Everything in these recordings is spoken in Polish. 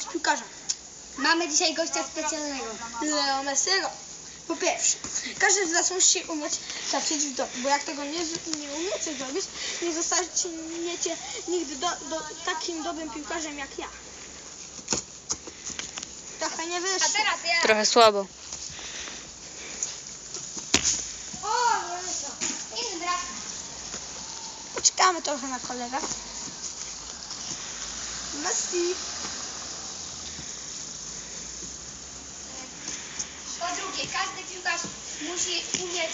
Piłkarza. Mamy dzisiaj gościa specjalnego. Leo Messiego. Po pierwsze, każdy z was musi umieć trafić w domu, bo jak tego nie umiecie zrobić, nie zostaniecie nigdy takim dobrym piłkarzem jak ja. Trochę nie wyszło. A teraz ja. Trochę słabo. O, nie wyszło. Inny brak. Poczekamy trochę na kolegę. Messi. Po drugie, każdy piłkarz musi umieć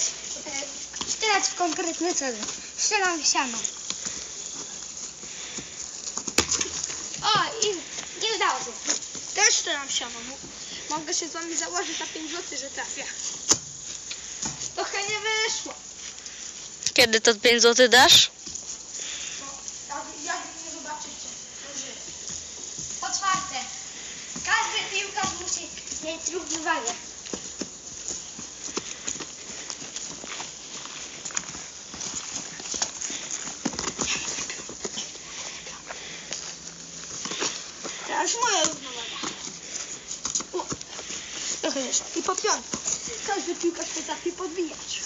strzelać w konkretny cel. Strzelam w siano. O, i nie udało się. Też strzelam siano. Mogę się z wami założyć na 5 zł, że trafię. Trochę nie wyszło. Kiedy to 5 zł dasz? Jak nie zobaczycie. Po czwarte, każdy piłkarz musi mieć równowagę. Teraz moja równowaga. O, trochę jeszcze. I po piąte, każdy piłkarz potrafi podbijać.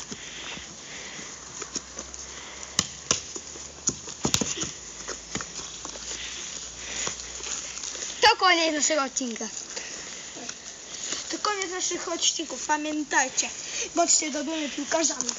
To koniec naszego odcinka. To koniec naszych odcinków. Pamiętajcie, bądźcie dobrymi piłkarzami.